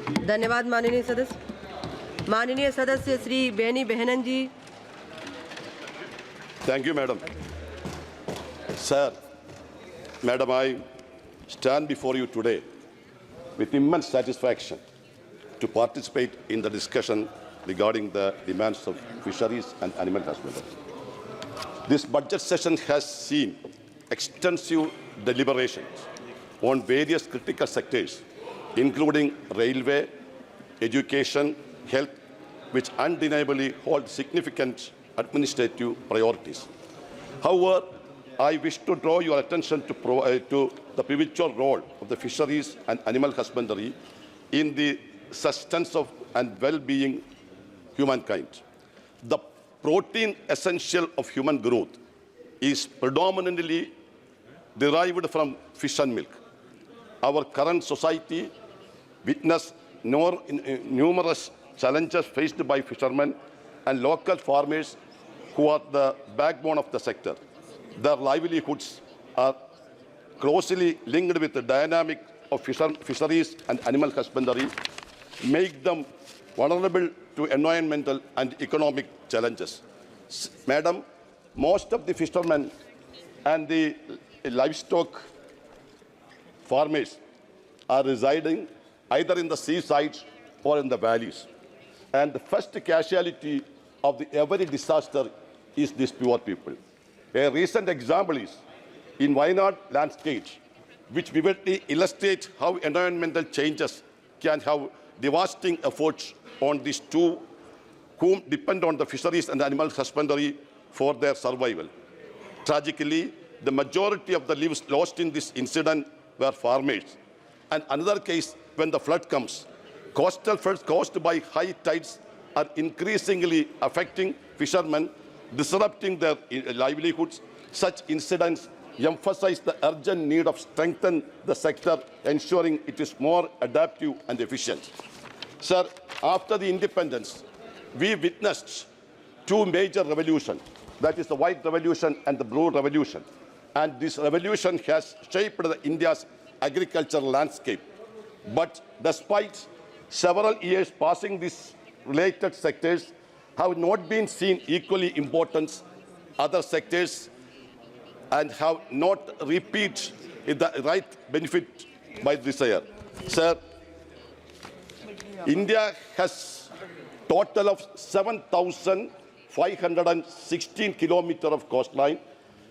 धन्यवाद माननीय सदस्य श्री बेहनन जी। Thank you, Madam. Sir, Madam, I stand before you today with immense satisfaction to participate in the discussion regarding the demands of fisheries and animal husbandry. This budget session has seen extensive deliberations on various critical sectors, including railway, education, health, which undeniably hold significant administrative priorities. However, I wish to draw your attention to the pivotal role of the fisheries and animal husbandry in the sustenance of and well-being humankind. The protein essential of human growth is predominantly derived from fish and milk. Our current society witnessed numerous challenges faced by fishermen and local farmers who are the backbone of the sector. Their livelihoods are closely linked with the dynamic of fisheries and animal husbandry, make them vulnerable to environmental and economic challenges. Madam, most of the fishermen and the livestock farmers are residing either in the seasides or in the valleys. And the first casualty of every disaster is these poor people. A recent example is in Wayanad landscape, which vividly illustrates how environmental changes can have devastating efforts on these two whom depend on the fisheries and animal husbandry for their survival. Tragically, the majority of the lives lost in this incident were farmers. And another case, when the flood comes, coastal floods caused by high tides are increasingly affecting fishermen, disrupting their livelihoods. Such incidents emphasize the urgent need of strengthening the sector, ensuring it is more adaptive and efficient. Sir, after the independence, we witnessed two major revolutions, that is the White Revolution and the Blue Revolution. And this revolution has shaped India's agricultural landscape. But despite several years passing, these related sectors have not been seen equally important other sectors and have not reaped the right benefit by this year. Sir, India has total of 7,516 kilometers of coastline,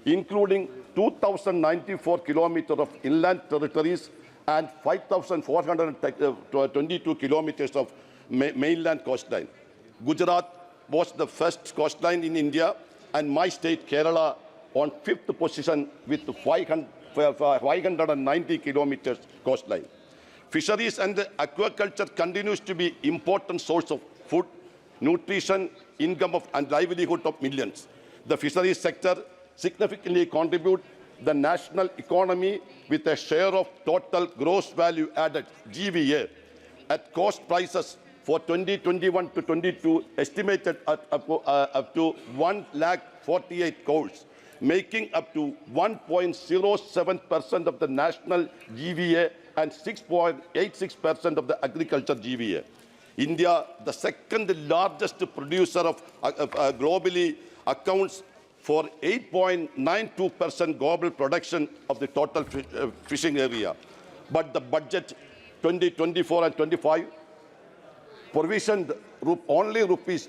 including 2,094 kilometers of inland territories and 5,422 kilometers of mainland coastline. Gujarat was the first coastline in India, and my state, Kerala, on 5th position with 590 kilometers coastline. Fisheries and aquaculture continues to be important source of food, nutrition, income and livelihood of millions. The fisheries sector significantly contribute the national economy with a share of total gross value added GVA at cost prices for 2021 to 22 estimated at up to 1,48 crores, making up to 1.07% of the national GVA and 6.86% of the agriculture GVA. India, the second largest producer of globally, accounts for 8.92% global production of the total fishing area. But the budget 2024 and 25 provisioned only rupees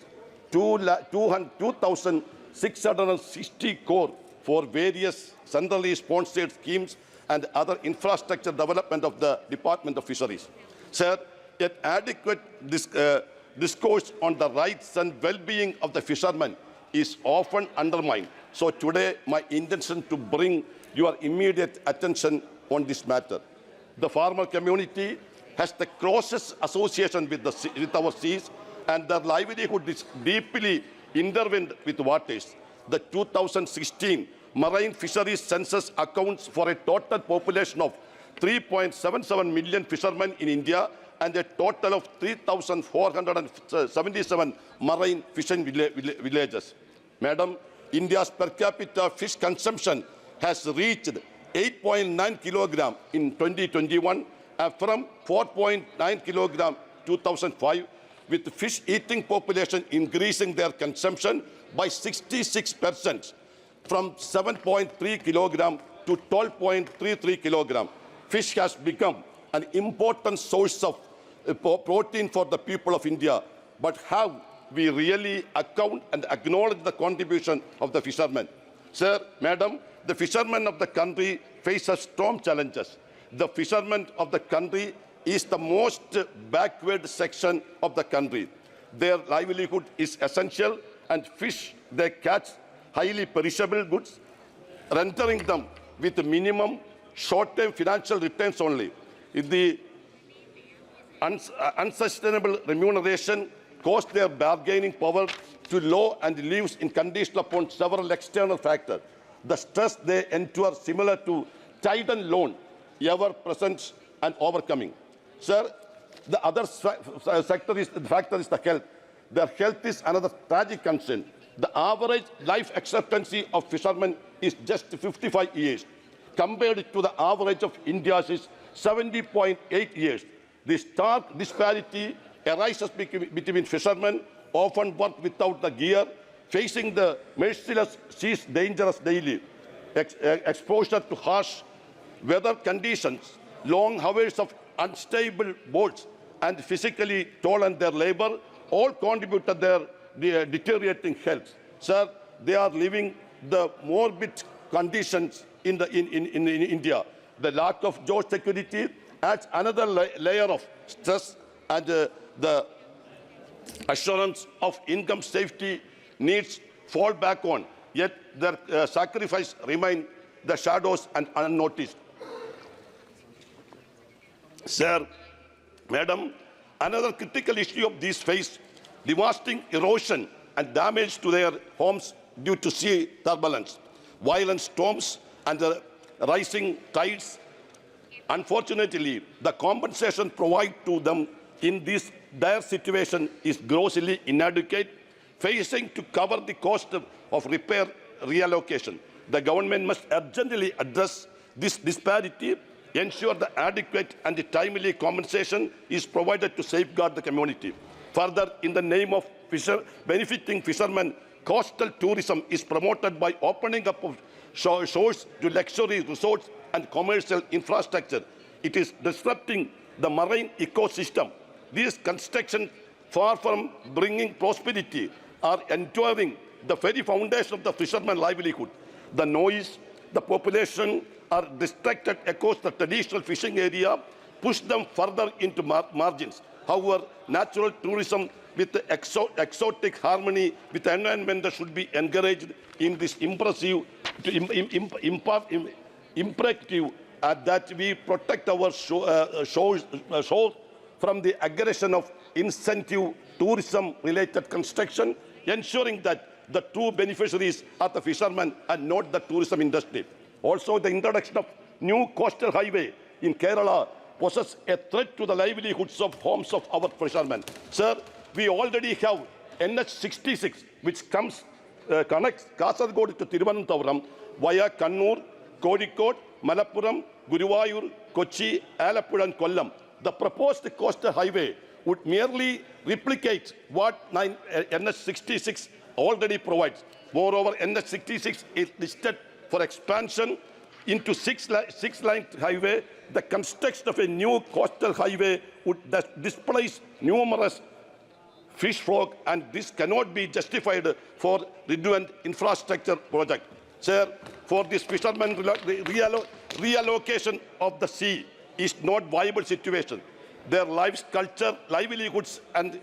2,660 crore for various centrally sponsored schemes and other infrastructure development of the Department of Fisheries. Sir, yet adequate discourse on the rights and well-being of the fishermen is often undermined. So today, my intention to bring your immediate attention on this matter. The farmer community has the closest association with our seas, and their livelihood is deeply intertwined with waters. The 2016 marine fisheries census accounts for a total population of 3.77 million fishermen in India and a total of 3,477 marine fishing villages. Madam, India's per capita fish consumption has reached 8.9 kilogram in 2021 from 4.9 kilogram 2005, with the fish-eating population increasing their consumption by 66%, from 7.3 kilogram to 12.33 kilogram. Fish has become an important source of protein for the people of India. But have we really account and acknowledge the contribution of the fishermen? Sir, madam, the fishermen of the country face strong challenges. The fishermen of the country is the most backward section of the country. Their livelihood is essential, and fish they catch highly perishable goods, rendering them with minimum short-term financial returns only. The unsustainable remuneration cost their bargaining power to low and lives in condition upon several external factors. The stress they endure similar to Titan loan, ever present and overcoming. Sir, the other factor is the health. Their health is another tragic concern. The average life expectancy of fishermen is just 55 years, compared to the average of India's is 70.8 years. The stark disparity arises between fishermen, often work without the gear, facing the merciless seas dangerous daily, exposure to harsh weather conditions, long hours of unstable boats, and physically toll on their labor, all contribute to their deteriorating health. Sir, they are living the morbid conditions in India. The lack of job security adds another layer of stress, and the assurance of income safety needs fall back on, yet their sacrifice remain the shadows and unnoticed. Sir, madam, another critical issue of these face devastating erosion and damage to their homes due to sea turbulence, violent storms, and the rising tides. Unfortunately, the compensation provided to them in this dire situation is grossly inadequate, facing to cover the cost of repair reallocation. The government must urgently address this disparity, ensure the adequate and the timely compensation is provided to safeguard the community. Further, in the name of benefiting fishermen, coastal tourism is promoted by opening up of shores to luxury resorts and commercial infrastructure. It is disrupting the marine ecosystem. These constructions, far from bringing prosperity, are entering the very foundation of the fisherman livelihood. The noise, the population are distracted across the traditional fishing area, push them further into margins. However, natural tourism with the exotic harmony with the environment should be encouraged in this impressive, imperative that we protect our shores from the aggression of incentive tourism-related construction, ensuring that the true beneficiaries are the fishermen and not the tourism industry. Also, the introduction of new coastal highway in Kerala poses a threat to the livelihoods of homes of our fishermen. Sir, we already have NH66, which connects Kasaragod to Thiruvananthapuram via Kannur, Kozhikode, Malappuram, Guruvayur, Kochi, Alappuzha and Kollam. The proposed coastal highway would merely replicate what NH66 already provides. Moreover, NH66 is listed for expansion into six-line highway. The construction of a new coastal highway would displace numerous fish flock, and this cannot be justified for redundant infrastructure project. Sir, for this fishermen, reallocation of the sea is not viable situation. Their lives, culture, livelihoods, and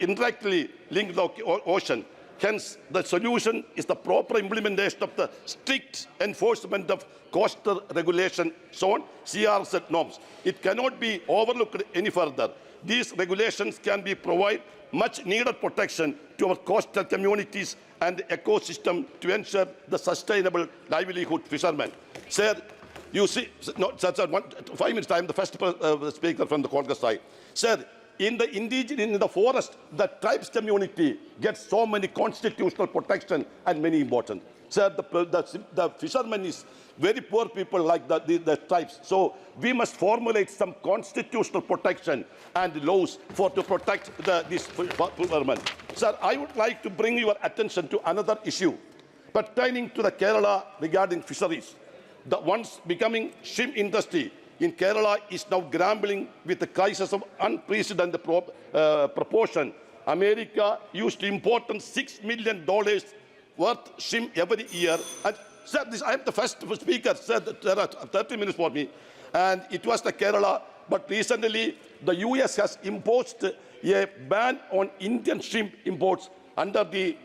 indirectly linked the ocean. Hence, the solution is the proper implementation of the strict enforcement of coastal regulation zone (CRZ) norms. It cannot be overlooked any further. These regulations can be provide much needed protection to our coastal communities and ecosystem to ensure the sustainable livelihood fishermen. Sir, you see, no, sir, 5 minutes time, the first speaker from the Congress side. Sir, in the forest, the tribes community gets so many constitutional protection and many important. Sir, the fishermen is very poor people like the tribes. So we must formulate some constitutional protection and laws to protect these fishermen. Sir, I would like to bring your attention to another issue pertaining to the Kerala regarding fisheries. The once becoming shrimp industry in Kerala is now grappling with the crisis of unprecedented proportion. America used to import $6 million worth shrimp every year. And sir, I am the first speaker, sir, there are 30 minutes for me. And it was the Kerala, but recently the US has imposed a ban on Indian shrimp imports under the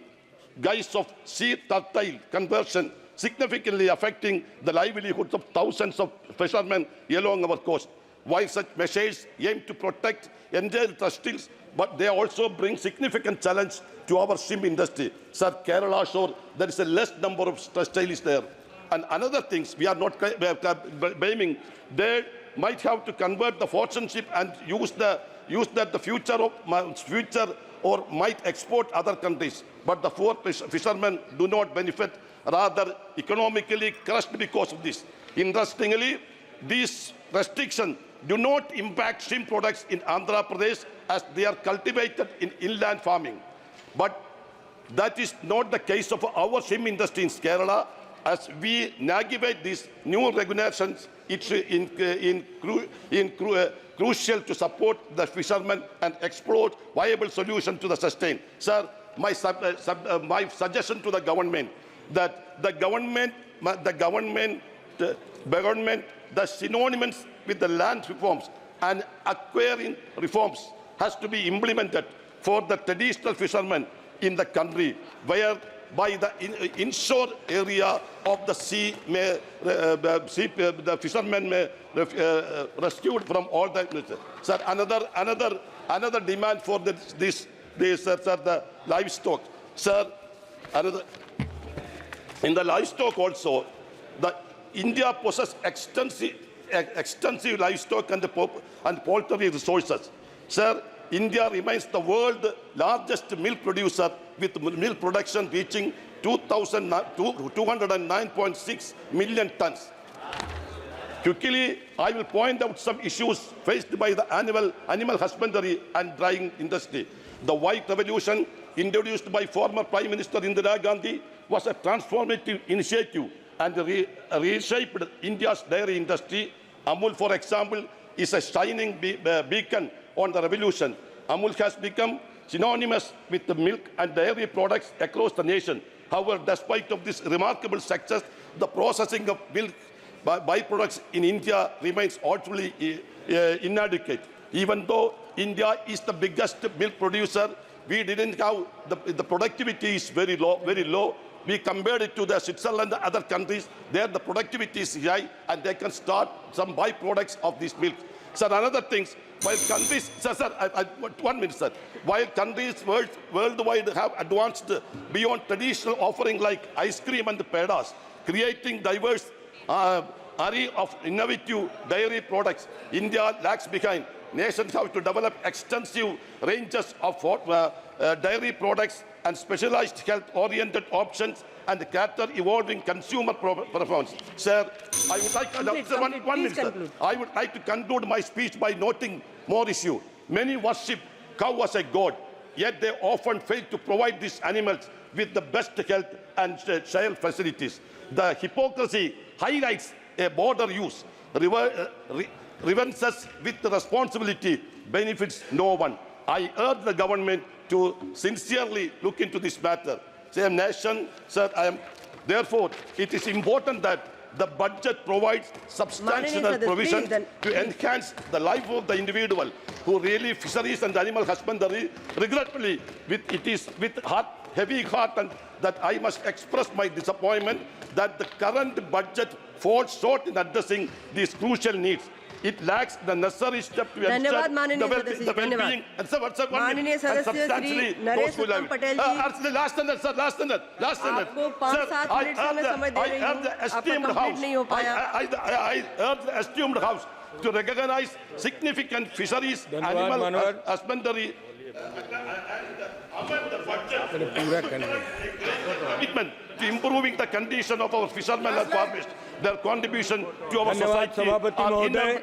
guise of sea turtle conversion, significantly affecting the livelihoods of thousands of fishermen along our coast. While such measures aim to protect endangered textiles, but they also bring significant challenge to our shrimp industry. Sir, Kerala shore, there is a less number of textiles there. And another things, we are not blaming, they might have to convert the fortune ship and use that the future or might export other countries. But the poor fishermen do not benefit, rather economically crushed because of this. Interestingly, these restrictions do not impact shrimp products in Andhra Pradesh as they are cultivated in inland farming. But that is not the case of our shrimp industry in Kerala. As we navigate these new regulations, it's crucial to support the fishermen and explore viable solutions to the sustain. Sir, my suggestion to the government that the government, the synonymous with the land reforms and acquiring reforms has to be implemented for the traditional fishermen in the country, whereby the inshore area of the sea may the fishermen may rescued from all the. Sir, another demand for this the livestock. Sir, in the livestock also, India possesses extensive livestock and poultry resources. Sir, India remains the world's largest milk producer, with milk production reaching 209.6 million tons. Quickly, I will point out some issues faced by the animal husbandry and drying industry. The White Revolution, introduced by former Prime Minister Indira Gandhi, was a transformative initiative and reshaped India's dairy industry. Amul, for example, is a shining beacon on the revolution. Amul has become synonymous with the milk and dairy products across the nation. However, despite of this remarkable success, the processing of milk byproducts in India remains utterly inadequate. Even though India is the biggest milk producer, we didn't have the productivity is very low. We compared it to the Switzerland and other countries. There the productivity is high and they can start some byproducts of this milk. Sir, another things, while countries, sir, 1 minute, sir. While countries worldwide have advanced beyond traditional offering like ice cream and pedas, creating diverse array of innovative dairy products, India lags behind. Nations have to develop extensive ranges of dairy products and specialized health-oriented options and cater evolving consumer preference. Sir, I would like to one minute, sir. I would like to conclude my speech by noting more issue. Many worship cow as a god, yet they often fail to provide these animals with the best health and child facilities. The hypocrisy highlights a border use, reverses with the responsibility, benefits no one. I urge the government to sincerely look into this matter. Same nation, sir, therefore, it is important that the budget provides substantial provisions to enhance the life of the individual who really fisheries and animal husbandry. Regretfully, it is with heavy heart and that I must express my disappointment that the current budget falls short in addressing these crucial needs. It lacks the necessary step to ensure the well-being and substantially those who live. Last sentence, sir, last sentence. Sir, I urge the esteemed House to recognize significant fisheries, धन्यवाद, animal Manohar. husbandry, commitment to improving the condition of our fishermen and farmers. Their contribution to our धन्यवाद society सभापति are महोदय।